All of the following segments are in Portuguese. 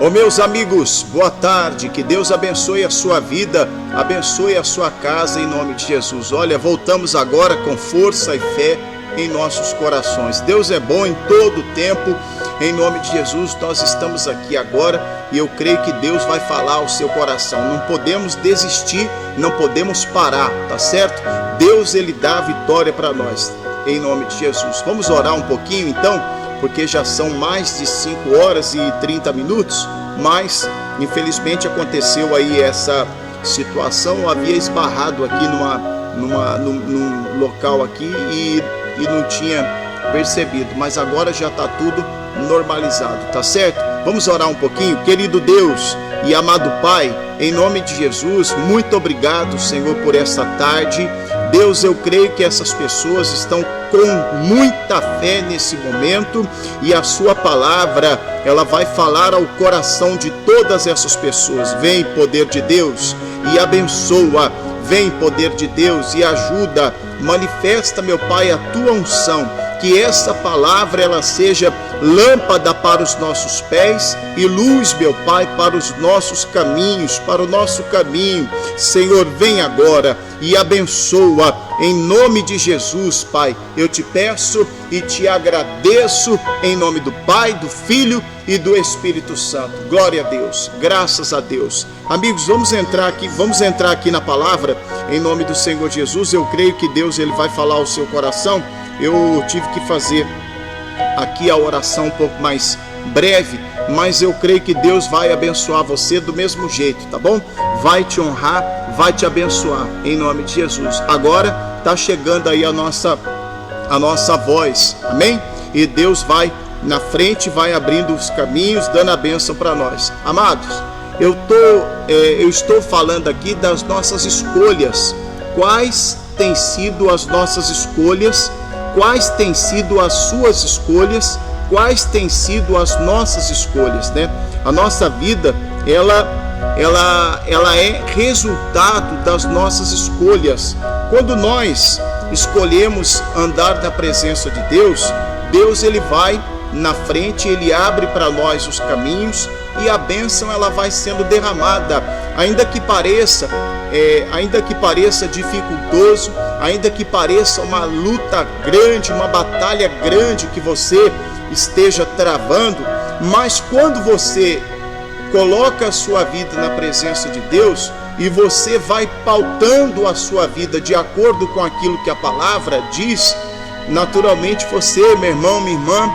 Ô meus amigos, boa tarde, que Deus abençoe a sua vida, abençoe a sua casa em nome de Jesus. Olha, voltamos agora com força e fé em nossos corações. Deus é bom em todo o tempo, em nome de Jesus nós estamos aqui agora e eu creio que Deus vai falar ao seu coração. Não podemos desistir, não podemos parar, tá certo? Deus, Ele dá a vitória para nós, em nome de Jesus. Vamos orar um pouquinho então? Porque já são mais de 5 horas e 30 minutos, mas infelizmente aconteceu aí essa situação. Eu havia esbarrado aqui num local aqui e não tinha percebido, mas agora já está tudo normalizado, tá certo? Vamos orar um pouquinho. Querido Deus e amado Pai, em nome de Jesus, muito obrigado, Senhor, por essa tarde. Deus, eu creio que essas pessoas estão com muita fé nesse momento e a sua palavra, ela vai falar ao coração de todas essas pessoas. Vem, poder de Deus, e abençoa. Vem, poder de Deus, e ajuda. Manifesta, meu Pai, a tua unção. Que essa palavra ela seja lâmpada para os nossos pés e luz, meu Pai, para os nossos caminhos, para o nosso caminho. Senhor, vem agora e abençoa em nome de Jesus, Pai. Eu te peço e te agradeço em nome do Pai, do Filho e do Espírito Santo. Glória a Deus, graças a Deus. Amigos, vamos entrar aqui na palavra em nome do Senhor Jesus. Eu creio que Deus ele vai falar ao seu coração. Eu tive que fazer aqui a oração um pouco mais breve, mas eu creio que Deus vai abençoar você do mesmo jeito, tá bom? Vai te honrar, vai te abençoar, em nome de Jesus. Agora está chegando aí a nossa voz, amém? E Deus vai na frente, vai abrindo os caminhos, dando a bênção para nós. Amados, eu estou falando aqui das nossas escolhas. Quais têm sido as nossas escolhas? Quais têm sido as suas escolhas? Quais têm sido as nossas escolhas, né? A nossa vida, ela é resultado das nossas escolhas. Quando nós escolhemos andar na presença de Deus, Deus ele vai na frente, ele abre para nós os caminhos e a bênção ela vai sendo derramada, ainda que pareça dificultoso, ainda que pareça uma luta grande, uma batalha grande que você esteja travando, mas quando você coloca a sua vida na presença de Deus e você vai pautando a sua vida de acordo com aquilo que a palavra diz, naturalmente você, meu irmão, minha irmã,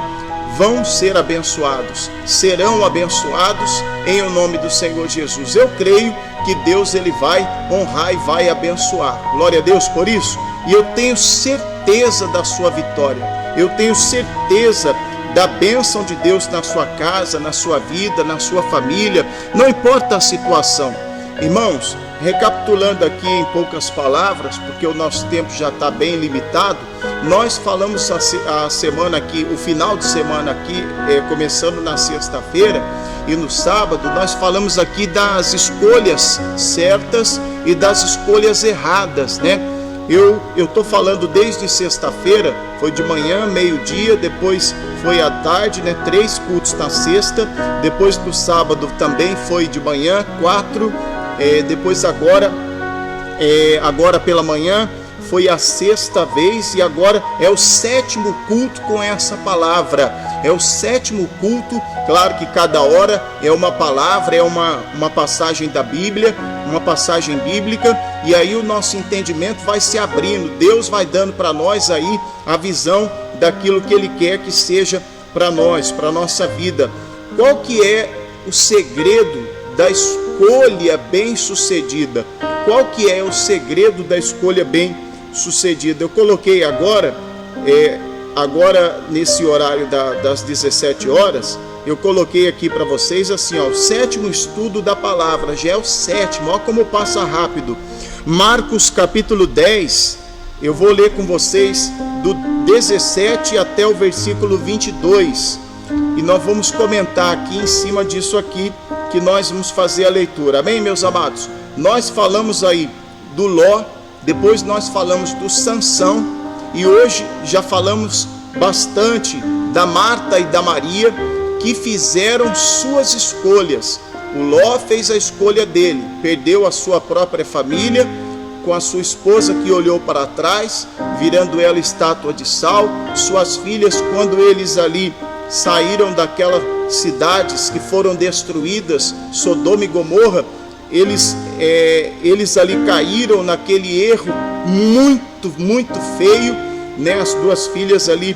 vão ser abençoados, serão abençoados em o nome do Senhor Jesus. Eu creio que Deus ele vai honrar e vai abençoar. Glória a Deus por isso. E eu tenho certeza da sua vitória. Eu tenho certeza da bênção de Deus na sua casa, na sua vida, na sua família. Não importa a situação. Irmãos, recapitulando aqui em poucas palavras, porque o nosso tempo já está bem limitado, nós falamos a semana aqui, o final de semana aqui, começando na sexta-feira e no sábado, nós falamos aqui das escolhas certas e das escolhas erradas, né? Eu estou falando desde sexta-feira, foi de manhã, meio-dia, depois foi à tarde, né? 3 cultos na sexta, depois do sábado também foi de manhã, 4, depois agora pela manhã foi a 6ª vez e agora é o 7º culto com essa palavra. É o 7º culto, claro que cada hora é uma palavra, é uma passagem da Bíblia, uma passagem bíblica, e aí o nosso entendimento vai se abrindo. Deus vai dando para nós aí a visão daquilo que Ele quer que seja para nós, para a nossa vida. Qual que é o segredo da escolha bem-sucedida? qual que é o segredo da escolha bem sucedida. Eu coloquei agora nesse horário das 17 horas, eu coloquei aqui para vocês assim, ó, o 7º estudo da palavra, já é o 7º, olha como passa rápido. Marcos capítulo 10, eu vou ler com vocês do 17 até o versículo 22, e nós vamos comentar aqui em cima disso aqui, que nós vamos fazer a leitura, amém, meus amados? Nós falamos aí do Ló, depois nós falamos do Sansão, e hoje já falamos bastante da Marta e da Maria, que fizeram suas escolhas. O Ló fez a escolha dele, perdeu a sua própria família, com a sua esposa que olhou para trás, virando ela estátua de sal. Suas filhas, quando eles ali saíram daquelas cidades que foram destruídas, Sodoma e Gomorra, eles ali caíram naquele erro muito, muito feio, né? As duas filhas ali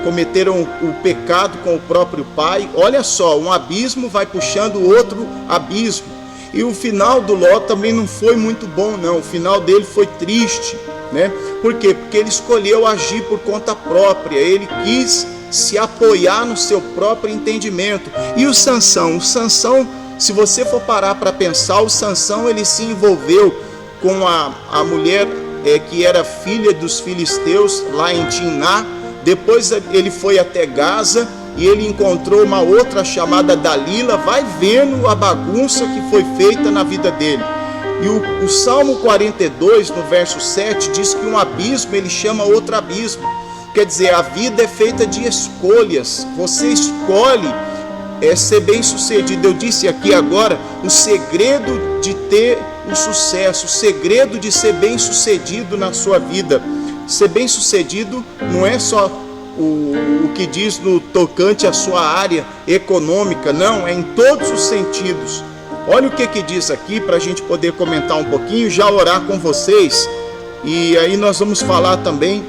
cometeram o pecado com o próprio pai. Olha só, um abismo vai puxando o outro abismo. E o final do Ló também não foi muito bom, não. O final dele foi triste, né? Por quê? Porque ele escolheu agir por conta própria. Ele quis se apoiar no seu próprio entendimento. E o Sansão, se você for parar para pensar, o Sansão, ele se envolveu com a mulher que era filha dos filisteus lá em Timná. Depois ele foi até Gaza e ele encontrou uma outra chamada Dalila. Vai vendo a bagunça que foi feita na vida dele. E o Salmo 42, no verso 7, diz que um abismo ele chama outro abismo. Quer dizer, a vida é feita de escolhas. Você escolhe ser bem sucedido. Eu disse aqui agora o segredo de ter o sucesso, o segredo de ser bem sucedido na sua vida. Ser bem sucedido não é só o que diz no tocante à sua área econômica, não, é em todos os sentidos. Olha o que diz aqui para a gente poder comentar um pouquinho, já orar com vocês, e aí nós vamos falar também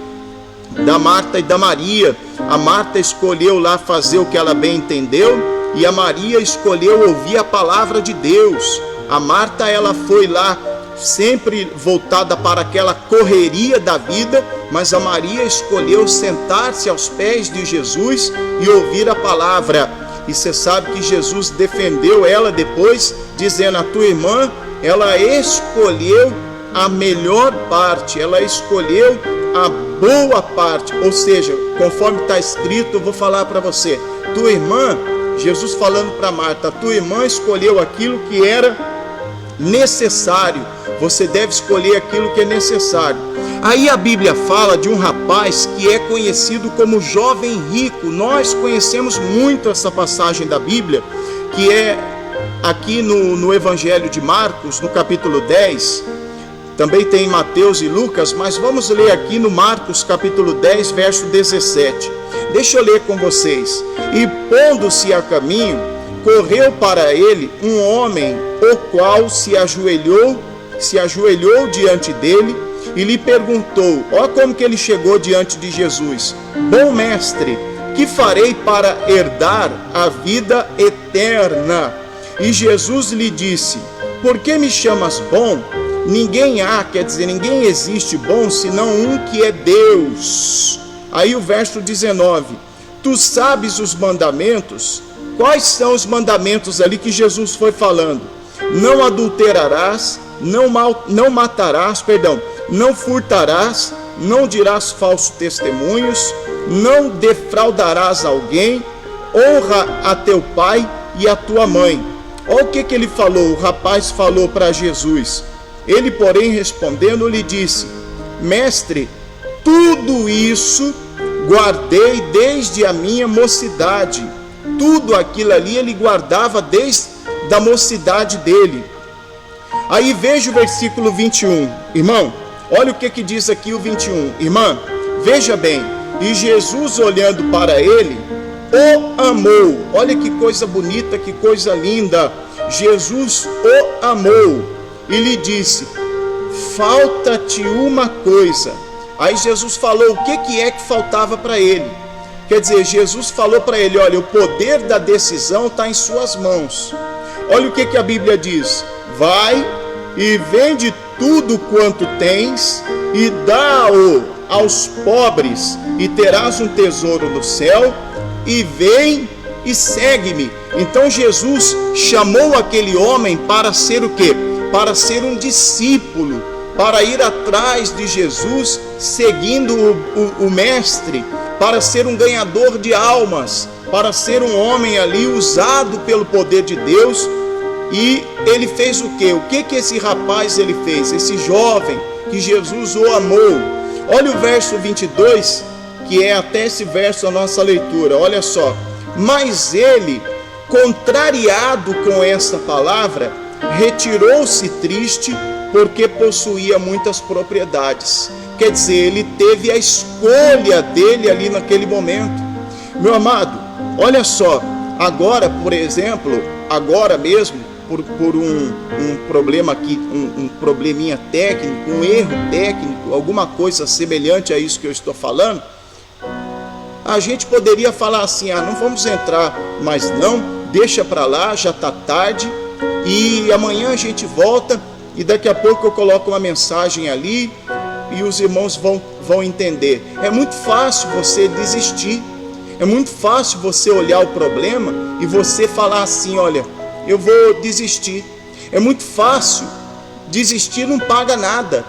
da Marta e da Maria. A Marta escolheu lá fazer o que ela bem entendeu, e a Maria escolheu ouvir a palavra de Deus. A Marta, ela foi lá sempre voltada para aquela correria da vida, mas a Maria escolheu sentar-se aos pés de Jesus e ouvir a palavra. E você sabe que Jesus defendeu ela depois, dizendo: a tua irmã, ela escolheu a melhor parte, ela escolheu a boa parte. Ou seja, conforme está escrito, eu vou falar para você, tua irmã, Jesus falando para Marta, a tua irmã escolheu aquilo que era necessário. Você deve escolher aquilo que é necessário. Aí a Bíblia fala de um rapaz que é conhecido como jovem rico. Nós conhecemos muito essa passagem da Bíblia, que é aqui no Evangelho de Marcos, no capítulo 10. Também tem Mateus e Lucas, mas vamos ler aqui no Marcos capítulo 10, verso 17. Deixa eu ler com vocês. E pondo-se a caminho, correu para ele um homem, o qual se ajoelhou diante dele e lhe perguntou. Olha como que ele chegou diante de Jesus: bom mestre, que farei para herdar a vida eterna? E Jesus lhe disse: por que me chamas bom? Ninguém existe bom senão um que é Deus. Aí o verso 19: tu sabes os mandamentos. Quais são os mandamentos ali que Jesus foi falando? Não adulterarás, não matarás, não furtarás, não dirás falsos testemunhos, não defraudarás alguém, honra a teu pai e a tua mãe. Olha o que ele falou, o rapaz falou para Jesus. Ele, porém, respondendo, lhe disse: mestre, tudo isso guardei desde a minha mocidade. Tudo aquilo ali ele guardava desde a mocidade dele. Aí veja o versículo 21, irmão, olha o que diz aqui o 21, irmã, veja bem, e Jesus olhando para ele, o amou. Olha que coisa bonita, que coisa linda. Jesus o amou e lhe disse: falta-te uma coisa. Aí Jesus falou o que é que faltava para ele. Quer dizer, Jesus falou para ele: olha, o poder da decisão está em suas mãos. Olha o que a Bíblia diz: vai, e vende tudo quanto tens e dá-o aos pobres, e terás um tesouro no céu, e vem e segue-me. Então Jesus chamou aquele homem para ser o quê? Para ser um discípulo, para ir atrás de Jesus, seguindo o mestre, para ser um ganhador de almas, para ser um homem ali usado pelo poder de Deus. E ele fez o quê? O que esse rapaz ele fez? Esse jovem que Jesus o amou. Olha o verso 22, que é até esse verso a nossa leitura. Olha só. Mas ele, contrariado com esta palavra, retirou-se triste, porque possuía muitas propriedades. Quer dizer, ele teve a escolha dele ali naquele momento. Meu amado, olha só. Agora, por exemplo, agora mesmo, por um problema aqui, um probleminha técnico, um erro técnico, alguma coisa semelhante a isso que eu estou falando, a gente poderia falar assim: não vamos entrar, mas não, deixa para lá, já está tarde, e amanhã a gente volta, e daqui a pouco eu coloco uma mensagem ali, e os irmãos vão entender. É muito fácil você desistir, é muito fácil você olhar o problema e você falar assim: olha, eu vou desistir. É muito fácil. Desistir não paga nada.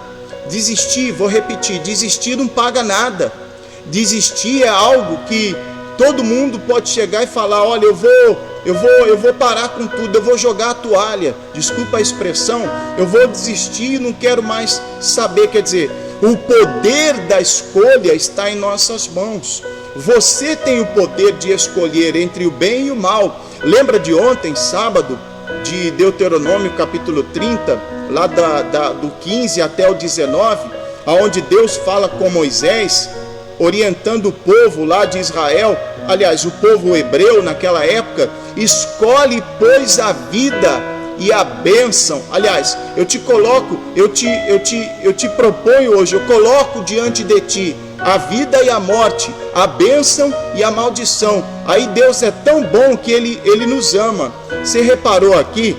Desistir, vou repetir, desistir não paga nada. Desistir é algo que todo mundo pode chegar e falar: olha, eu vou parar com tudo, eu vou jogar a toalha. Desculpa a expressão, eu vou desistir e não quero mais saber. Quer dizer, o poder da escolha está em nossas mãos. Você tem o poder de escolher entre o bem e o mal. Lembra de ontem, sábado, de Deuteronômio capítulo 30, lá do 15 até o 19, onde Deus fala com Moisés, orientando o povo lá de Israel, aliás, o povo hebreu naquela época: escolhe, pois, a vida e a bênção. Aliás, eu te proponho hoje, eu coloco diante de ti a vida e a morte, a bênção e a maldição. Aí Deus é tão bom que Ele nos ama. Você reparou aqui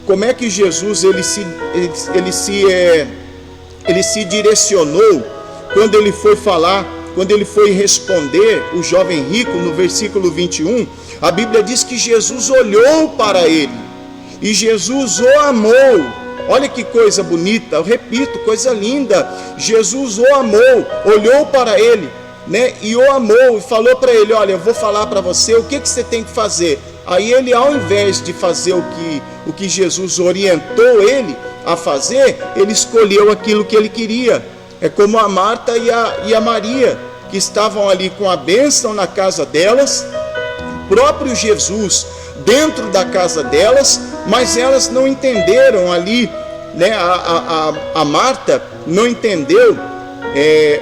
como é que Jesus ele se direcionou quando ele foi falar, quando ele foi responder o jovem rico no versículo 21? A Bíblia diz que Jesus olhou para ele e Jesus o amou. Olha que coisa bonita, eu repito, coisa linda. Jesus o amou, olhou para ele, né, e o amou e falou para ele: olha, eu vou falar para você o que você tem que fazer. Aí ele, ao invés de fazer o que Jesus orientou ele a fazer, ele escolheu aquilo que ele queria. É como a Marta e a Maria, que estavam ali com a bênção na casa delas, o próprio Jesus dentro da casa delas, mas elas não entenderam ali, né? A Marta não entendeu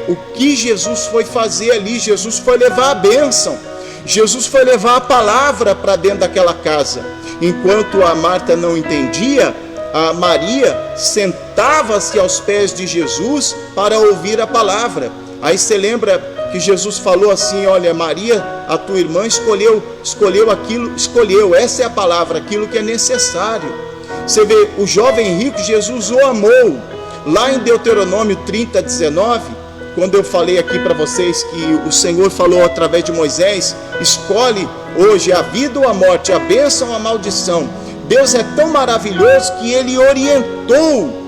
o que Jesus foi fazer ali. Jesus foi levar a bênção, Jesus foi levar a palavra para dentro daquela casa. Enquanto a Marta não entendia, a Maria sentava-se aos pés de Jesus para ouvir a palavra. Aí você lembra que Jesus falou assim: olha, Maria, a tua irmã escolheu aquilo, essa é a palavra, aquilo que é necessário. Você vê, o jovem rico, Jesus o amou. Lá em Deuteronômio 30, 19, quando eu falei aqui para vocês que o Senhor falou através de Moisés: escolhe hoje a vida ou a morte, a bênção ou a maldição. Deus é tão maravilhoso que Ele orientou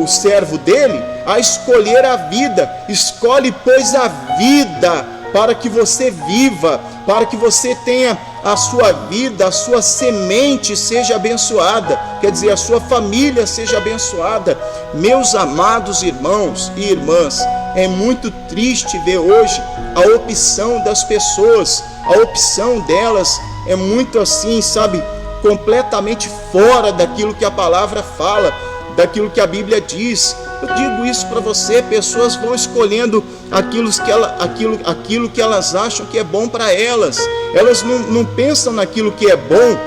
o servo dele a escolher a vida. Escolhe, pois, a vida, para que você viva, para que você tenha a sua vida, a sua semente seja abençoada, quer dizer, a sua família seja abençoada. Meus amados irmãos e irmãs, é muito triste ver hoje a opção das pessoas, a opção delas é muito assim, sabe, completamente fora daquilo que a palavra fala, daquilo que a Bíblia diz. Eu digo isso para você: pessoas vão escolhendo aquilo que elas acham que é bom para elas. Elas não pensam naquilo que é bom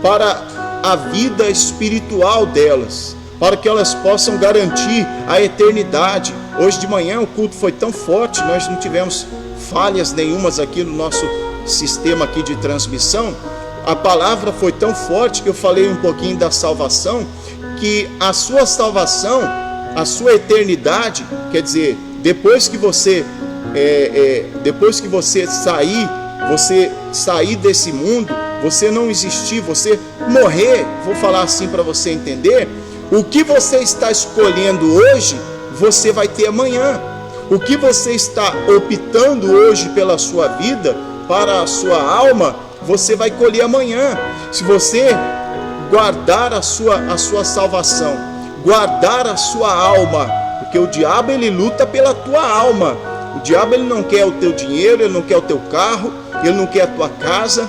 para a vida espiritual delas, para que elas possam garantir a eternidade. Hoje de manhã o culto foi tão forte, nós não tivemos falhas nenhumas aqui no nosso sistema aqui de transmissão. A palavra foi tão forte que eu falei um pouquinho da salvação, que a sua salvação, a sua eternidade, quer dizer, depois que você sair desse mundo, você não existir, você morrer, vou falar assim para você entender, o que você está escolhendo hoje, você vai ter amanhã. O que você está optando hoje pela sua vida, para a sua alma, você vai colher amanhã. Se você guardar a sua salvação, guardar a sua alma, porque o diabo ele luta pela tua alma. O diabo ele não quer o teu dinheiro, ele não quer o teu carro, ele não quer a tua casa,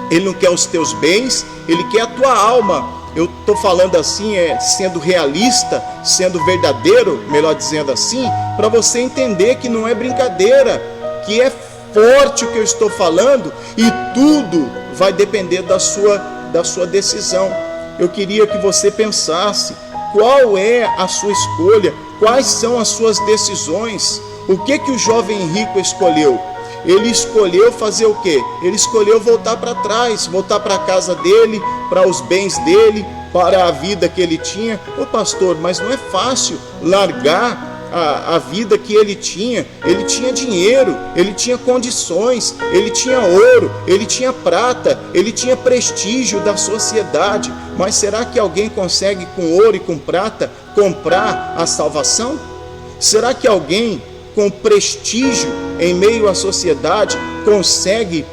ele não quer os teus bens, ele quer a tua alma. Eu estou falando assim, sendo realista, sendo verdadeiro, melhor dizendo assim, para você entender que não é brincadeira, que é forte o que eu estou falando, e tudo vai depender da sua decisão. Eu queria que você pensasse, qual é a sua escolha, quais são as suas decisões. O que o jovem rico escolheu? Ele escolheu fazer o quê? Ele escolheu voltar para trás, voltar para a casa dele, para os bens dele, para a vida que ele tinha. Ô pastor, mas não é fácil largar a vida que ele tinha. Ele tinha dinheiro, ele tinha condições, ele tinha ouro, ele tinha prata, ele tinha prestígio da sociedade. Mas será que alguém consegue com ouro e com prata comprar a salvação? Será que alguém com prestígio em meio à sociedade consegue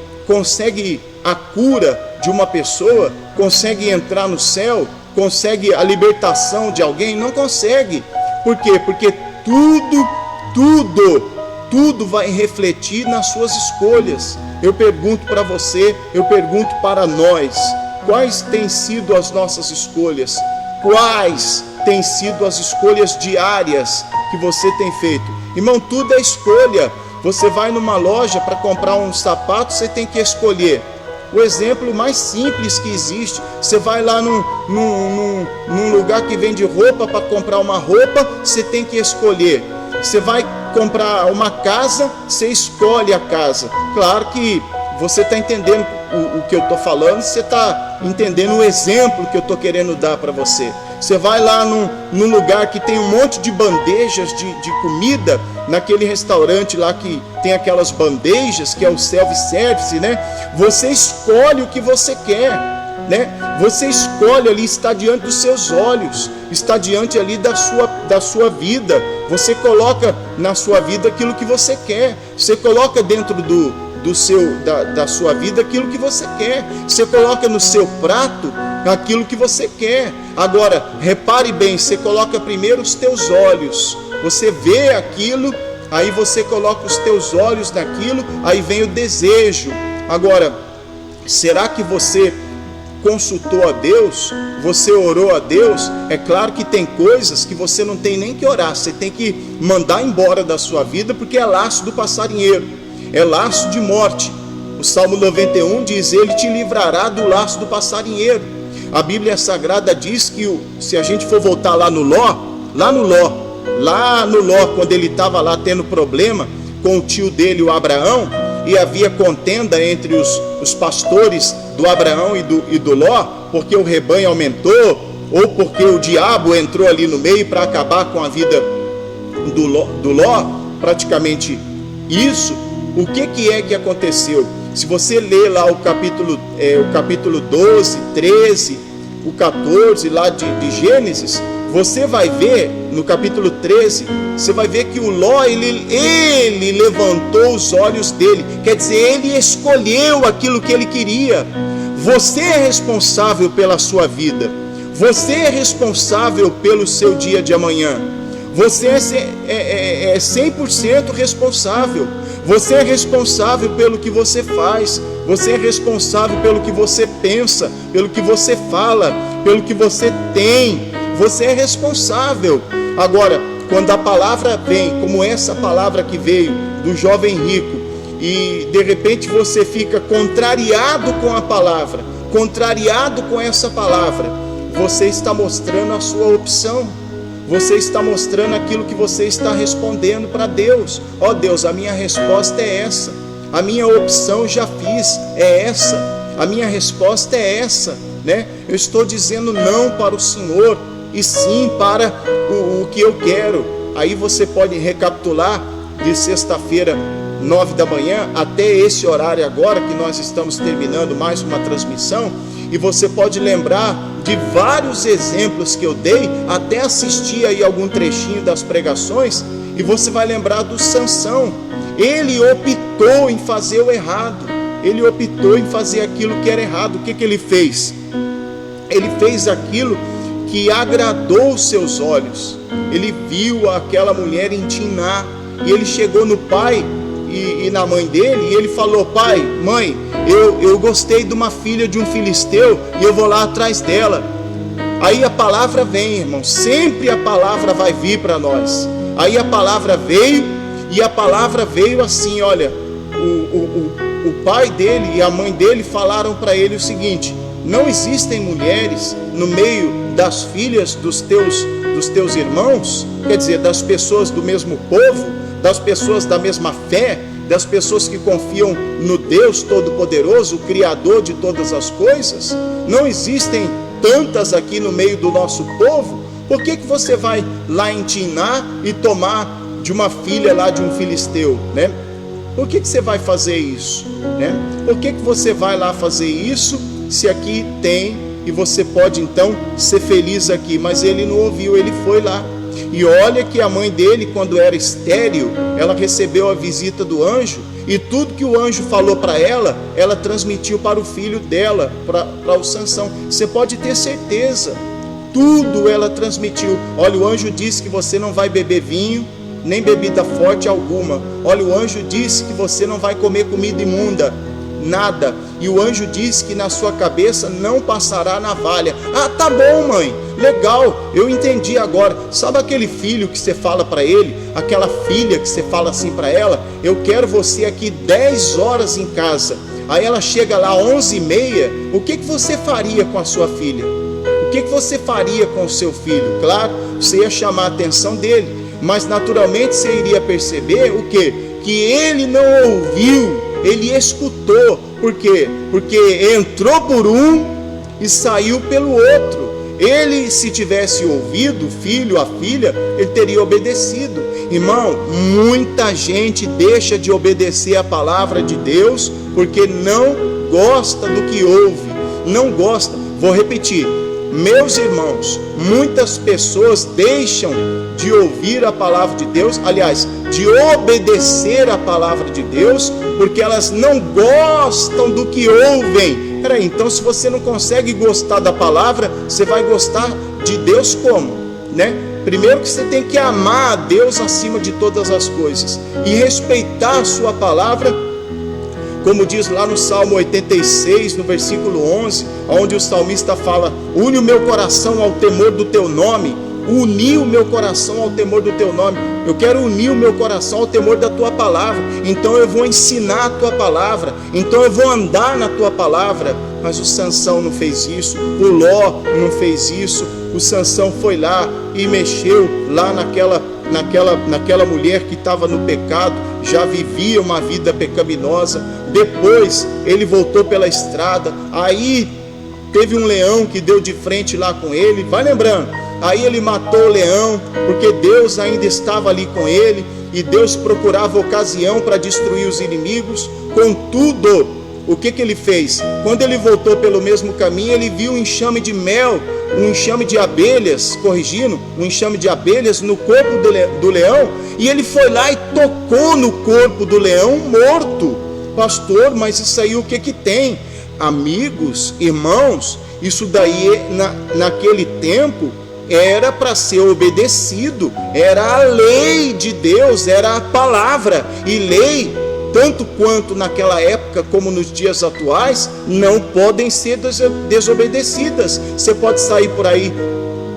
a cura de uma pessoa? Consegue entrar no céu? Consegue a libertação de alguém? Não consegue. Por quê? Porque tudo vai refletir nas suas escolhas. Eu pergunto para você, eu pergunto para nós, quais têm sido as nossas escolhas? Quais têm sido as escolhas diárias que você tem feito? Irmão, tudo é escolha. Você vai numa loja para comprar um sapato, você tem que escolher. O exemplo mais simples que existe, você vai lá num lugar que vende roupa para comprar uma roupa, você tem que escolher. Você vai comprar uma casa, você escolhe a casa. Claro que você está entendendo o que eu estou falando, você está entendendo o exemplo que eu estou querendo dar para você. Você vai lá num lugar que tem um monte de bandejas de comida, naquele restaurante lá que tem aquelas bandejas, que é o self-service, né? Você escolhe o que você quer, né? Você escolhe ali, está diante dos seus olhos, está diante ali da sua vida. Você coloca na sua vida aquilo que você quer. Você coloca dentro da sua vida aquilo que você quer. Você coloca no seu prato aquilo que você quer. Agora, repare bem, você coloca primeiro os teus olhos. Você vê aquilo, aí você coloca os teus olhos naquilo, aí vem o desejo. Agora, será que você consultou a Deus? Você orou a Deus? É claro que tem coisas que você não tem nem que orar, você tem que mandar embora da sua vida, porque é laço do passarinheiro, é laço de morte. O Salmo 91 diz: Ele te livrará do laço do passarinheiro. A Bíblia Sagrada diz que, se a gente for voltar lá no Ló, quando ele estava lá tendo problema com o tio dele, o Abraão, e havia contenda entre os pastores do Abraão e do Ló, porque o rebanho aumentou, ou porque o diabo entrou ali no meio para acabar com a vida do Ló, praticamente isso. O que é que aconteceu? Se você ler lá o capítulo 12, 13, o 14 lá de Gênesis, você vai ver, no capítulo 13, você vai ver que o Ló, ele levantou os olhos dele, quer dizer, ele escolheu aquilo que ele queria. Você é responsável pela sua vida, você é responsável pelo seu dia de amanhã, você é 100% responsável. Você é responsável pelo que você faz, você é responsável pelo que você pensa, pelo que você fala, pelo que você tem. Você é responsável. Agora, quando a palavra vem, como essa palavra que veio do jovem rico, e de repente você fica contrariado com a palavra, contrariado com essa palavra, você está mostrando a sua opção. Você está mostrando aquilo que você está respondendo para Deus. Ó Deus, a minha resposta é essa. A minha opção já fiz, é essa. A minha resposta é essa, né? Eu estou dizendo não para o Senhor. e sim para o que eu quero. Aí você pode recapitular de sexta-feira, 9 da manhã, até esse horário agora que nós estamos terminando mais uma transmissão, e você pode lembrar de vários exemplos que eu dei, até assistir aí algum trechinho das pregações, e você vai lembrar do Sansão. Ele optou em fazer o errado, ele optou em fazer aquilo que era errado. O que ele fez? Ele fez aquilo que agradou os seus olhos. Ele viu aquela mulher em Timná, e ele chegou no pai e na mãe dele, e ele falou: pai, mãe, eu gostei de uma filha de um filisteu, e eu vou lá atrás dela. Aí a palavra vem, irmão, sempre a palavra vai vir para nós. Aí a palavra veio, e a palavra veio assim: olha, o pai dele e a mãe dele falaram para ele o seguinte: não existem mulheres no meio das filhas dos teus irmãos, quer dizer, das pessoas do mesmo povo, das pessoas da mesma fé, das pessoas que confiam no Deus Todo-Poderoso, o Criador de todas as coisas. Não existem tantas aqui no meio do nosso povo. Por que você vai lá em Timná e tomar de uma filha lá de um filisteu, né? Por que você vai fazer isso, né? Por que você vai lá fazer isso, se aqui tem, e você pode então ser feliz aqui? Mas ele não ouviu, ele foi lá. E olha que a mãe dele, quando era estéril, ela recebeu a visita do anjo, e tudo que o anjo falou para ela, ela transmitiu para o filho dela, para o Sansão. Você pode ter certeza, tudo ela transmitiu. Olha, o anjo disse que você não vai beber vinho, nem bebida forte alguma. Olha, o anjo disse que você não vai comer comida imunda, nada. E o anjo disse que na sua cabeça não passará navalha. Ah, tá bom, mãe, legal, eu entendi agora. Sabe aquele filho que você fala para ele, aquela filha que você fala assim para ela: eu quero você aqui 10 horas em casa. Aí ela chega lá 11h30, o que você faria com a sua filha? O que você faria com o seu filho? Claro, você ia chamar a atenção dele, mas naturalmente você iria perceber o quê? Que ele não ouviu, ele escutou. Por quê? Porque entrou por um e saiu pelo outro. Ele, se tivesse ouvido o filho, a filha, ele teria obedecido. Irmão, muita gente deixa de obedecer a palavra de Deus porque não gosta do que ouve, não gosta. Vou repetir, meus irmãos, muitas pessoas deixam de ouvir a palavra de Deus, aliás, de obedecer a palavra de Deus, porque elas não gostam do que ouvem. Peraí, então se você não consegue gostar da palavra, você vai gostar de Deus como? Né? Primeiro que você tem que amar a Deus acima de todas as coisas e respeitar a sua palavra, como diz lá no Salmo 86, no versículo 11, onde o salmista fala: une o meu coração ao temor do teu nome. Unir o meu coração ao temor do teu nome. Eu quero unir o meu coração ao temor da tua palavra. Então eu vou ensinar a tua palavra, então eu vou andar na tua palavra. Mas o Sansão não fez isso, o Ló não fez isso. O Sansão foi lá e mexeu lá naquela mulher que estava no pecado, já vivia uma vida pecaminosa. Depois ele voltou pela estrada, aí teve um leão que deu de frente lá com ele, vai lembrando. Aí ele matou o leão, porque Deus ainda estava ali com ele, e Deus procurava ocasião para destruir os inimigos. Contudo, o que ele fez? Quando ele voltou pelo mesmo caminho, ele viu um enxame de mel, um enxame de abelhas, um enxame de abelhas no corpo do leão, e ele foi lá e tocou no corpo do leão morto. Pastor, mas isso aí o que tem? Amigos, irmãos, isso daí naquele tempo era para ser obedecido, era a lei de Deus, era a palavra. E lei, tanto quanto naquela época como nos dias atuais, não podem ser desobedecidas. Você pode sair por aí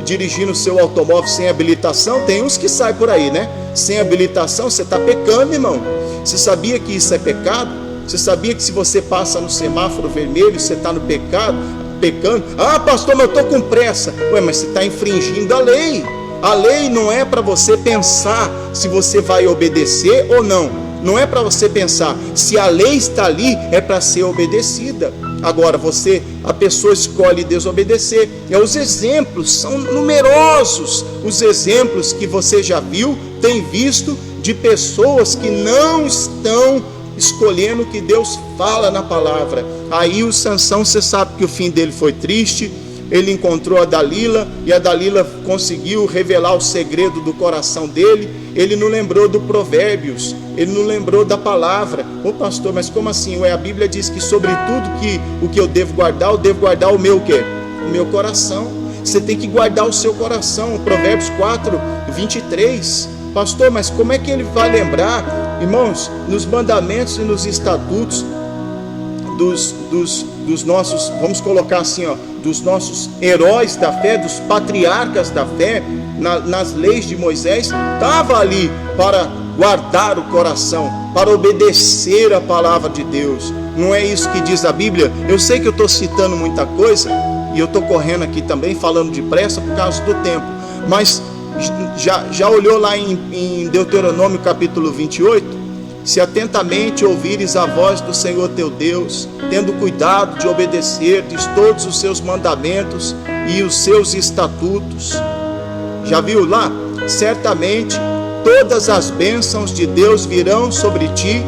dirigindo o seu automóvel sem habilitação. Tem uns que saem por aí, né? Sem habilitação, você está pecando, irmão. Você sabia que isso é pecado? Você sabia que se você passa no semáforo vermelho, você está no pecado? Pecando. Ah, pastor, mas eu estou com pressa. Ué, mas você está infringindo a lei. A lei não é para você pensar se você vai obedecer ou não. Não é para você pensar. Se a lei está ali, é para ser obedecida. Agora a pessoa escolhe desobedecer. Os exemplos são numerosos, os exemplos que você já viu, tem visto, de pessoas que não estão escolhendo o que Deus fala na palavra. Aí o Sansão, você sabe que o fim dele foi triste. Ele encontrou a Dalila e a Dalila conseguiu revelar o segredo do coração dele. Ele não lembrou do Provérbios, ele não lembrou da palavra. Ô pastor, mas como assim? A Bíblia diz que sobre tudo o que eu devo guardar o meu quê? O meu coração. Você tem que guardar o seu coração. Provérbios 4, 23. Pastor, mas como é que ele vai lembrar? Irmãos, nos mandamentos e nos estatutos dos nossos, vamos colocar assim, dos nossos heróis da fé, dos patriarcas da fé, nas leis de Moisés, estava ali para guardar o coração, para obedecer a palavra de Deus. Não é isso que diz a Bíblia? Eu sei que eu estou citando muita coisa, e eu estou correndo aqui também, falando depressa por causa do tempo, mas já olhou lá em Deuteronômio capítulo 28? Se atentamente ouvires a voz do Senhor teu Deus, tendo cuidado de obedecer todos os seus mandamentos e os seus estatutos. Já viu lá? Certamente todas as bênçãos de Deus virão sobre ti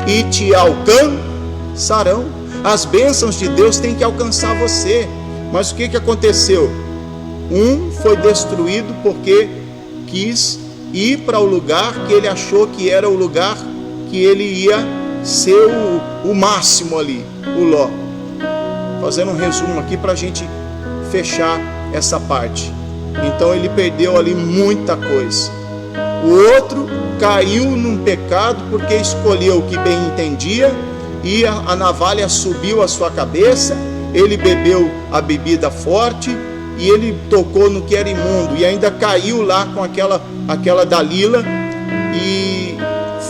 e te alcançarão. As bênçãos de Deus têm que alcançar você. Mas o que aconteceu? Um foi destruído porque quis ir para o lugar que ele achou que era o lugar que ele ia ser o máximo ali, o Ló. Fazendo um resumo aqui para a gente fechar essa parte. Então ele perdeu ali muita coisa. O outro caiu num pecado porque escolheu o que bem entendia e a navalha subiu à sua cabeça. Ele bebeu a bebida forte e ele tocou no que era imundo e ainda caiu lá com aquela Dalila, e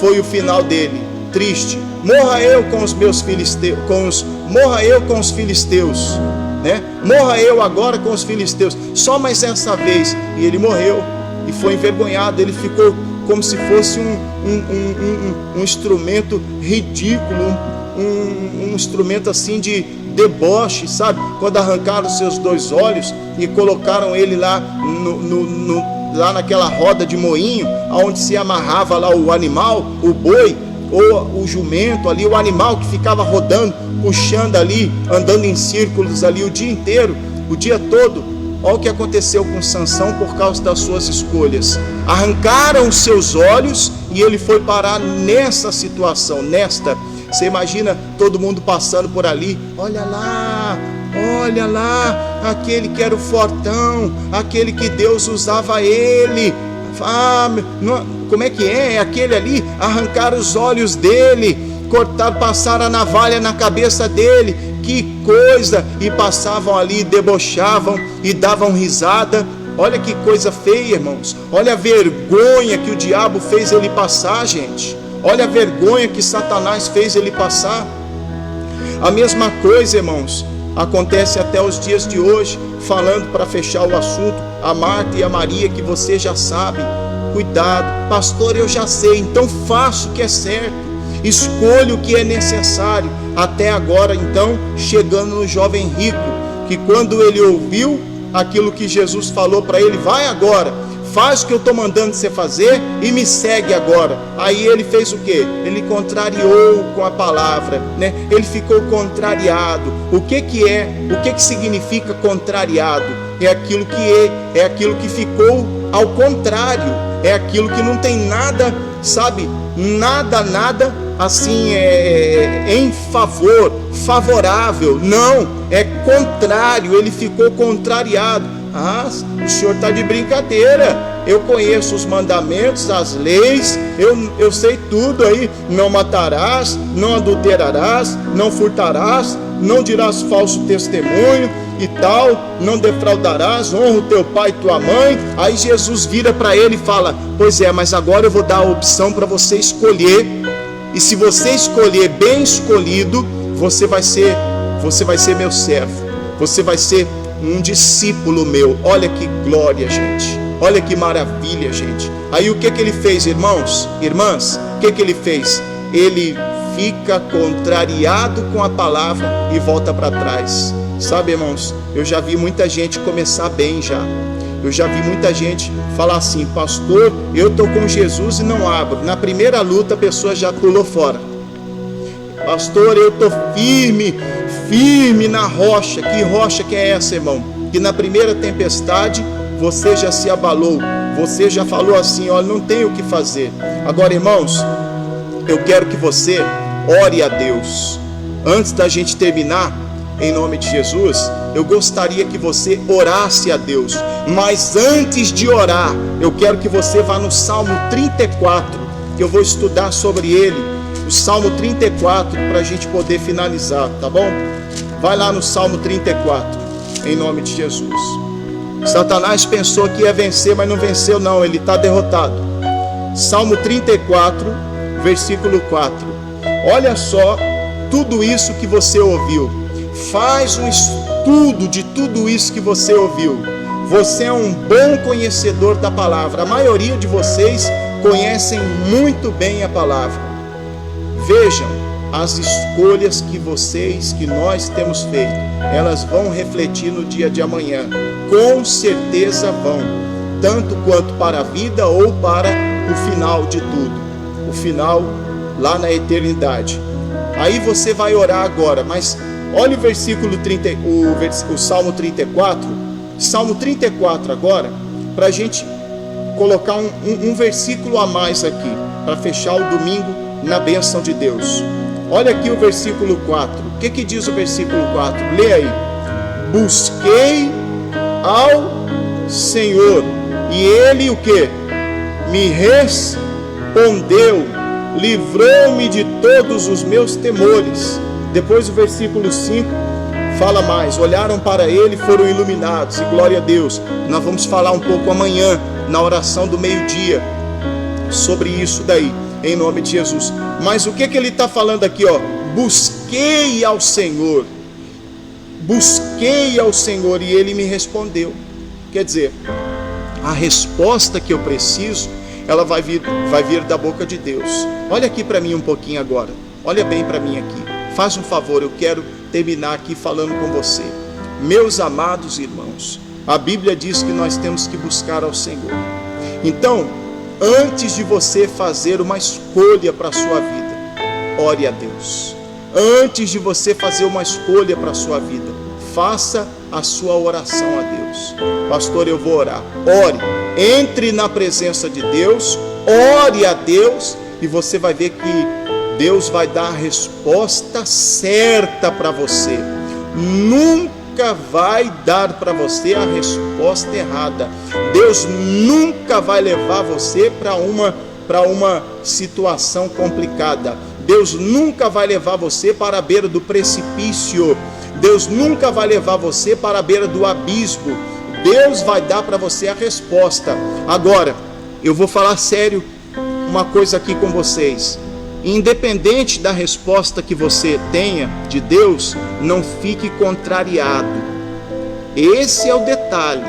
foi o final dele, triste. Morra eu com os meus filisteus, morra eu com os filisteus, né? Morra eu agora com os filisteus, só mais essa vez. E ele morreu e foi envergonhado. Ele ficou como se fosse um instrumento ridículo, um instrumento assim de deboche, sabe? Quando arrancaram os seus 2 olhos e colocaram ele lá lá naquela roda de moinho, onde se amarrava lá o animal, o boi ou o jumento ali, o animal que ficava rodando, puxando ali, andando em círculos ali o dia inteiro, o dia todo. Olha o que aconteceu com Sansão por causa das suas escolhas. Arrancaram os seus olhos e ele foi parar nessa situação, Você imagina todo mundo passando por ali, olha lá, aquele que era o fortão, aquele que Deus usava ele. Como é que é? É aquele ali. Arrancaram os olhos dele, cortaram, passaram a navalha na cabeça dele. Que coisa! E passavam ali, debochavam e davam risada. Olha que coisa feia, irmãos. Olha a vergonha que o diabo fez ele passar, gente. Olha a vergonha que Satanás fez ele passar. A mesma coisa, irmãos, acontece até os dias de hoje. Falando para fechar o assunto, a Marta e a Maria, que você já sabe. Cuidado, pastor, eu já sei, então faça o que é certo, escolha o que é necessário. Até agora, então, chegando no jovem rico, que quando ele ouviu aquilo que Jesus falou para ele, vai agora, faz o que eu estou mandando você fazer e me segue agora. Aí ele fez o quê? Ele contrariou com a palavra, né? Ele ficou contrariado. O que significa contrariado? É aquilo que ficou ao contrário, é aquilo que não tem nada, sabe? Nada assim em favorável, não, é contrário. Ele ficou contrariado. O senhor está de brincadeira. Eu conheço os mandamentos, as leis, eu sei tudo aí. Não matarás, não adulterarás, não furtarás, não dirás falso testemunho e tal, não defraudarás, honra o teu pai e tua mãe. Aí Jesus vira para ele e fala: pois é, mas agora eu vou dar a opção para você escolher. E se você escolher bem escolhido, você vai ser meu servo, você vai ser um discípulo meu. Olha que glória, gente. Olha que maravilha, gente. Aí o que ele fez, irmãos, irmãs? O que ele fez? Ele fica contrariado com a palavra e volta para trás. Sabe, irmãos, eu já vi muita gente começar bem já. Eu já vi muita gente falar assim: pastor, eu estou com Jesus e não abro. Na primeira luta a pessoa já pulou fora. Pastor, eu estou firme na rocha. Que rocha que é essa, irmão? Que na primeira tempestade você já se abalou. Você já falou assim: olha, não tenho o que fazer. Agora, irmãos, eu quero que você ore a Deus. Antes da gente terminar, em nome de Jesus, eu gostaria que você orasse a Deus. Mas antes de orar, eu quero que você vá no Salmo 34, que eu vou estudar sobre ele. O Salmo 34, para a gente poder finalizar, tá bom? Vai lá no Salmo 34, em nome de Jesus. Satanás pensou que ia vencer, mas não venceu não, ele está derrotado. Salmo 34, versículo 4. Olha só tudo isso que você ouviu. Faz um estudo de tudo isso que você ouviu. Você é um bom conhecedor da palavra. A maioria de vocês conhecem muito bem a palavra. Vejam as escolhas que nós temos feito. Elas vão refletir no dia de amanhã. Com certeza vão. Tanto quanto para a vida ou para o final de tudo. O final lá na eternidade. Aí você vai orar agora, mas olha o versículo 30, o Salmo 34. Salmo 34 agora, para a gente colocar um versículo a mais aqui, para fechar o domingo na bênção de Deus. Olha aqui o versículo 4. O que diz o versículo 4? Lê aí. Busquei ao Senhor, e Ele o que? Me respondeu, livrou-me de todos os meus temores. Depois o versículo 5 fala mais: olharam para ele e foram iluminados, e glória a Deus. Nós vamos falar um pouco amanhã, na oração do meio-dia, sobre isso daí, em nome de Jesus. Mas o que ele está falando aqui, ó? Busquei ao Senhor, e Ele me respondeu. Quer dizer, a resposta que eu preciso, ela vai vir da boca de Deus. Olha aqui para mim um pouquinho agora, olha bem para mim aqui. Faz um favor, eu quero terminar aqui falando com você. Meus amados irmãos, a Bíblia diz que nós temos que buscar ao Senhor. Então, antes de você fazer uma escolha para a sua vida, ore a Deus. Antes de você fazer uma escolha para a sua vida, faça a sua oração a Deus. Pastor, eu vou orar. Ore, entre na presença de Deus, ore a Deus, e você vai ver que Deus vai dar a resposta certa para você. Nunca vai dar para você a resposta errada. Deus nunca vai levar você para uma situação complicada. Deus nunca vai levar você para a beira do precipício. Deus nunca vai levar você para a beira do abismo. Deus vai dar para você a resposta. Agora, eu vou falar sério uma coisa aqui com vocês. Independente da resposta que você tenha de Deus, não fique contrariado. Esse é o detalhe.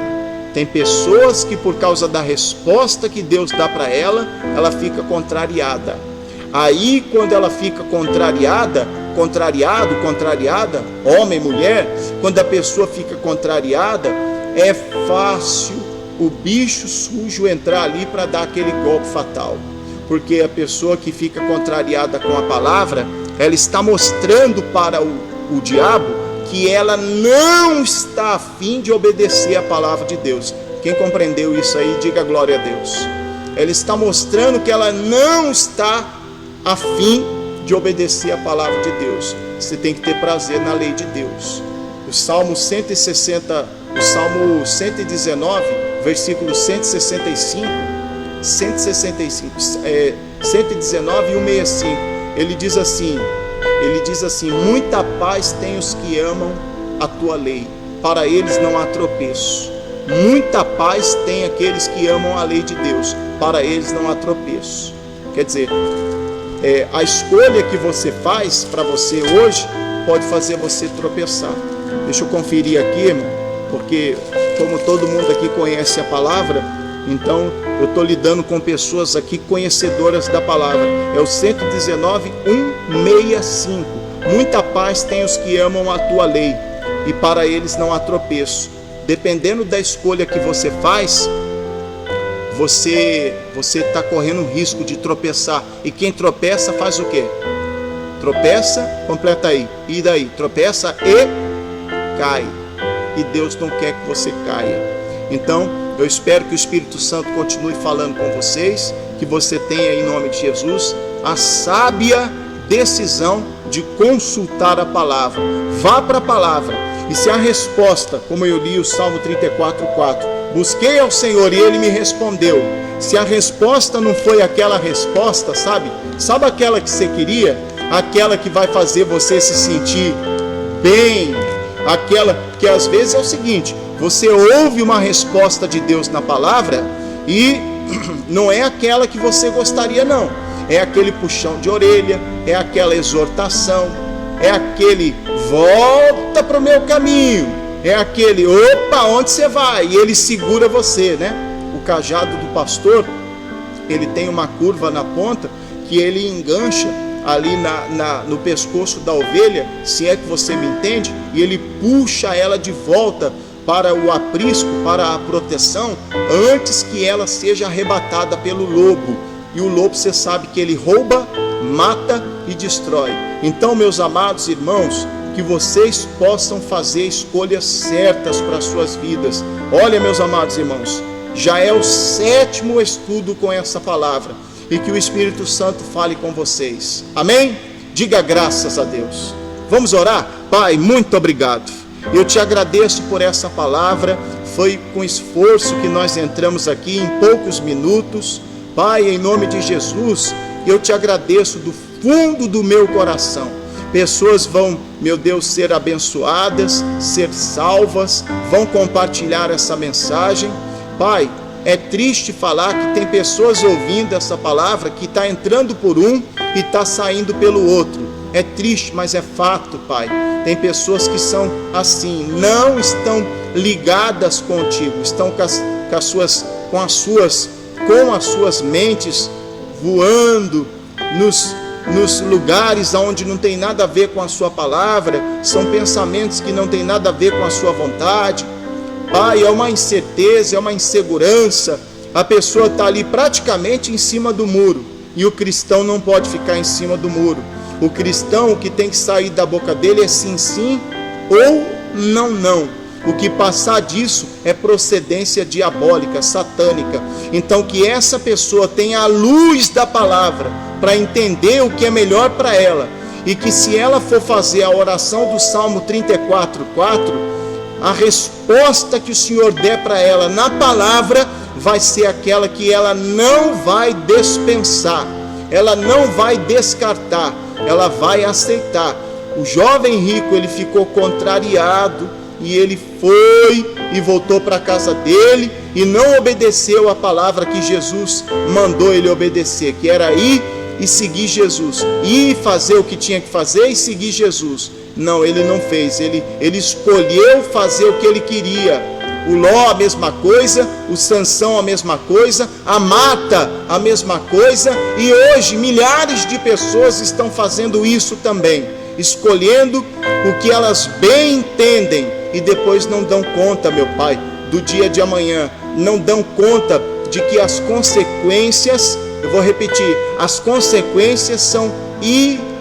Tem pessoas que, por causa da resposta que Deus dá para ela, ela fica contrariada. Aí, quando ela fica contrariada, homem, mulher, quando a pessoa fica contrariada, é fácil o bicho sujo entrar ali para dar aquele golpe fatal. Porque a pessoa que fica contrariada com a palavra, ela está mostrando para o diabo que ela não está a fim de obedecer a palavra de Deus. Quem compreendeu isso aí, diga glória a Deus. Ela está mostrando que ela não está a fim de obedecer a palavra de Deus. Você tem que ter prazer na lei de Deus. O Salmo 119, versículo 165, 119 e 165, ele diz assim: muita paz tem os que amam a tua lei, para eles não há tropeço. Muita paz tem aqueles que amam a lei de Deus, para eles não há tropeço. Quer dizer, a escolha que você faz para você hoje pode fazer você tropeçar. Deixa eu conferir aqui, irmão, porque como todo mundo aqui conhece a palavra, então Eu estou lidando com pessoas aqui conhecedoras da palavra. É o 119, 165. Muita paz tem os que amam a tua lei, e para eles não há tropeço. Dependendo da escolha que você faz, você está correndo risco de tropeçar. E quem tropeça faz o quê? Tropeça, completa aí. E daí? Tropeça e cai. E Deus não quer que você caia. Então, eu espero que o Espírito Santo continue falando com vocês, que você tenha, em nome de Jesus, a sábia decisão de consultar a palavra. Vá para a palavra. E se a resposta, como eu li o Salmo 34:4, busquei ao Senhor e Ele me respondeu. Se a resposta não foi aquela resposta, sabe aquela que você queria? Aquela que vai fazer você se sentir bem. Aquela que às vezes é o seguinte: você ouve uma resposta de Deus na palavra e não é aquela que você gostaria, não. É aquele puxão de orelha, é aquela exortação, é aquele volta para o meu caminho, é aquele opa, onde você vai? E ele segura você, né? O cajado do pastor, ele tem uma curva na ponta que ele engancha ali no pescoço da ovelha, se é que você me entende, e ele puxa ela de volta para o aprisco, para a proteção, antes que ela seja arrebatada pelo lobo. E o lobo, você sabe que ele rouba, mata e destrói. Então, meus amados irmãos, que vocês possam fazer escolhas certas para as suas vidas. Olha, meus amados irmãos, já é o 7º estudo com essa palavra, e que o Espírito Santo fale com vocês. Amém? Diga graças a Deus. Vamos orar? Pai, muito obrigado. Eu te agradeço por essa palavra. Foi com esforço que nós entramos aqui em poucos minutos. Pai, em nome de Jesus, eu te agradeço do fundo do meu coração. Pessoas vão, meu Deus, ser abençoadas, ser salvas, vão compartilhar essa mensagem. Pai, é triste falar que tem pessoas ouvindo essa palavra que está entrando por um e está saindo pelo outro. É triste, mas é fato, Pai. Tem pessoas que são assim, não estão ligadas contigo, estão com as suas mentes voando nos lugares onde não tem nada a ver com a sua palavra, são pensamentos que não tem nada a ver com a sua vontade. Pai, é uma incerteza, é uma insegurança. A pessoa está ali praticamente em cima do muro, e o cristão não pode ficar em cima do muro. O cristão, o que tem que sair da boca dele é sim, sim, ou não, não. O que passar disso é procedência diabólica, satânica. Então, que essa pessoa tenha a luz da palavra para entender o que é melhor para ela, e que se ela for fazer a oração do Salmo 34:4, a resposta que o Senhor der para ela na palavra vai ser aquela que ela não vai dispensar, ela não vai descartar, ela vai aceitar. O jovem rico, ele ficou contrariado, e ele foi e voltou para a casa dele e não obedeceu a palavra que Jesus mandou ele obedecer, que era ir e seguir Jesus, ir fazer o que tinha que fazer e seguir Jesus. Não, ele não fez, ele escolheu fazer o que ele queria. O Ló a mesma coisa, o Sansão a mesma coisa, a Marta a mesma coisa, e hoje milhares de pessoas estão fazendo isso também, escolhendo o que elas bem entendem e depois não dão conta, meu Pai, do dia de amanhã, não dão conta de que as consequências, eu vou repetir, as consequências são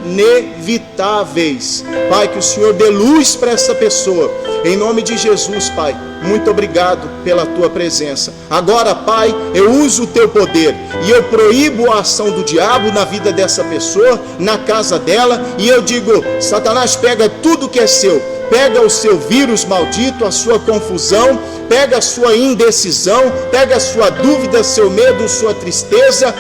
inevitáveis. Pai, que o Senhor dê luz para essa pessoa, em nome de Jesus, Pai. Muito obrigado pela tua presença. Agora, Pai, eu uso o teu poder e eu proíbo a ação do diabo na vida dessa pessoa, na casa dela, e eu digo: Satanás, pega tudo que é seu, pega o seu vírus maldito, a sua confusão, pega a sua indecisão, pega a sua dúvida, seu medo, sua tristeza,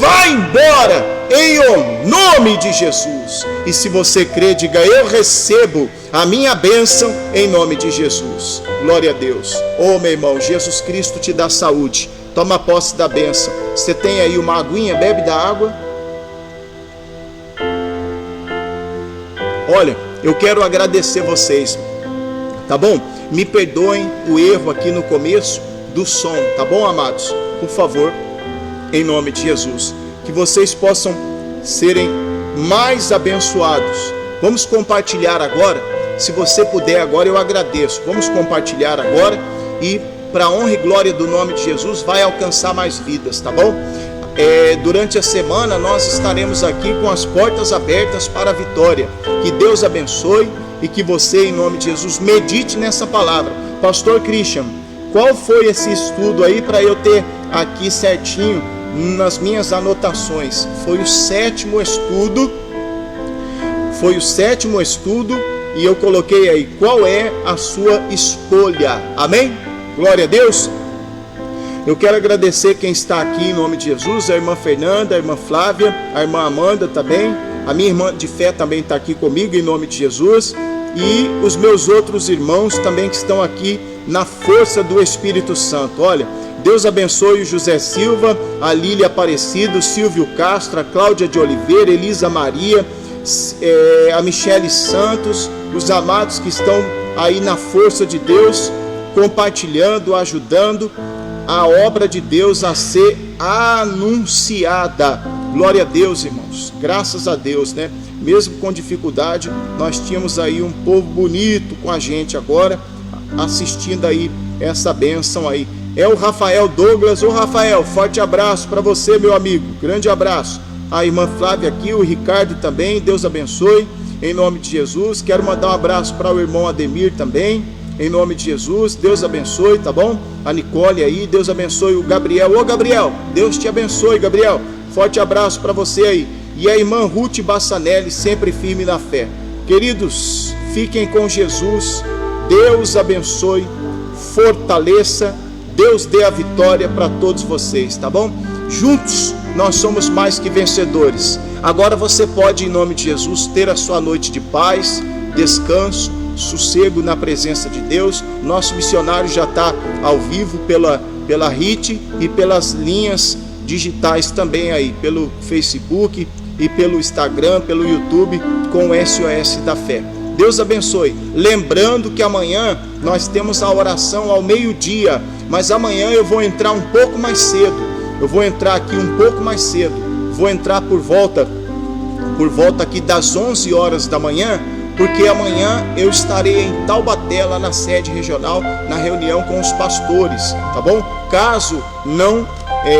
vai embora em o nome de Jesus. E se você crê, diga: eu recebo a minha bênção em nome de Jesus. Glória a Deus. Oh, meu irmão, Jesus Cristo te dá saúde. Toma posse da bênção. Você tem aí uma aguinha, bebe da água. Olha, eu quero agradecer vocês, tá bom? Me perdoem o erro aqui no começo do som, tá bom, amados? por favor, em nome de Jesus. Que vocês possam serem mais abençoados. Vamos compartilhar agora. Se você puder agora, eu agradeço. Vamos compartilhar agora e, para a honra e glória do nome de Jesus, vai alcançar mais vidas, tá bom? Durante a semana nós estaremos aqui com as portas abertas para a vitória. Que Deus abençoe e que você, em nome de Jesus, medite nessa palavra. Pastor Christian, qual foi esse estudo aí para eu ter aqui certinho nas minhas anotações? Foi o sétimo estudo e eu coloquei aí, qual é a sua escolha? Amém? Glória a Deus. Eu quero agradecer quem está aqui em nome de Jesus, a irmã Fernanda, a irmã Flávia, a irmã Amanda também, a minha irmã de fé também está aqui comigo em nome de Jesus, e os meus outros irmãos também que estão aqui na força do Espírito Santo. Olha, Deus abençoe o José Silva, a Lília Aparecido, o Silvio Castro, a Cláudia de Oliveira, Elisa Maria, a Michele Santos, os amados que estão aí na força de Deus, compartilhando, ajudando a obra de Deus a ser anunciada. Glória a Deus, irmãos, graças a Deus, né? Mesmo com dificuldade, nós tínhamos aí um povo bonito com a gente agora, assistindo aí essa bênção aí. É o Rafael Douglas. Ô Rafael, forte abraço para você, meu amigo, grande abraço. A irmã Flávia aqui, o Ricardo também, Deus abençoe, em nome de Jesus. Quero mandar um abraço para o irmão Ademir também, em nome de Jesus, Deus abençoe, tá bom? A Nicole aí, Deus abençoe o Gabriel. Ô Gabriel, Deus te abençoe, Gabriel. Forte abraço para você aí. E a irmã Ruth Bassanelli, sempre firme na fé. Queridos, fiquem com Jesus. Deus abençoe, fortaleça, Deus dê a vitória para todos vocês, tá bom? Juntos nós somos mais que vencedores. Agora você pode, em nome de Jesus, ter a sua noite de paz, descanso, sossego na presença de Deus. Nosso missionário já está ao vivo pela RIT e pelas linhas digitais também aí, pelo Facebook e pelo Instagram, pelo YouTube, com o SOS da Fé. Deus abençoe. Lembrando que amanhã nós temos a oração ao meio-dia, mas amanhã eu vou entrar um pouco mais cedo. Eu vou entrar aqui um pouco mais cedo. Vou entrar por volta aqui das 11 horas da manhã, porque amanhã eu estarei em Taubaté, lá na sede regional, na reunião com os pastores, tá bom? Caso não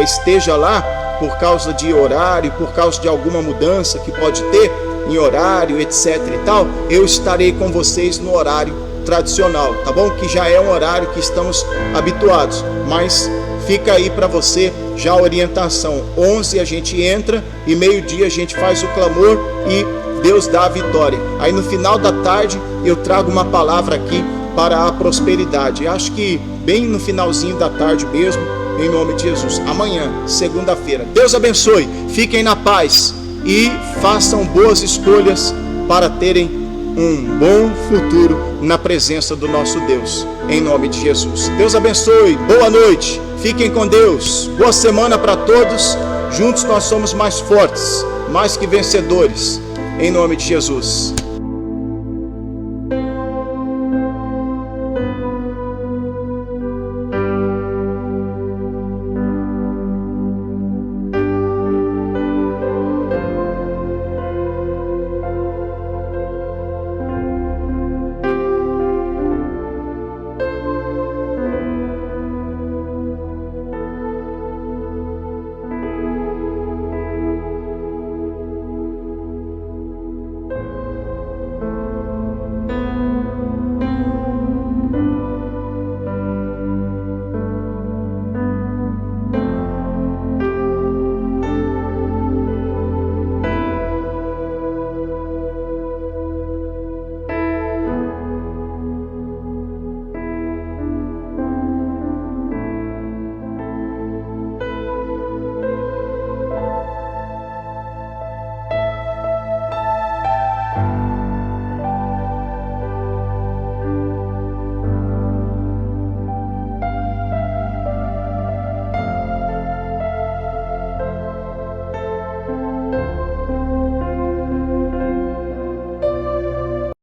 esteja lá, por causa de horário, por causa de alguma mudança que pode ter em horário, etc e tal, eu estarei com vocês no horário tradicional, tá bom? Que já é um horário que estamos habituados, mas fica aí para você já a orientação. 11 a gente entra e meio-dia a gente faz o clamor e Deus dá a vitória. Aí no final da tarde eu trago uma palavra aqui para a prosperidade. Acho que bem no finalzinho da tarde mesmo, em nome de Jesus. Amanhã, segunda-feira. Deus abençoe, fiquem na paz e façam boas escolhas para terem um bom futuro na presença do nosso Deus, em nome de Jesus. Deus abençoe, boa noite, fiquem com Deus, boa semana para todos. Juntos nós somos mais fortes, mais que vencedores, em nome de Jesus.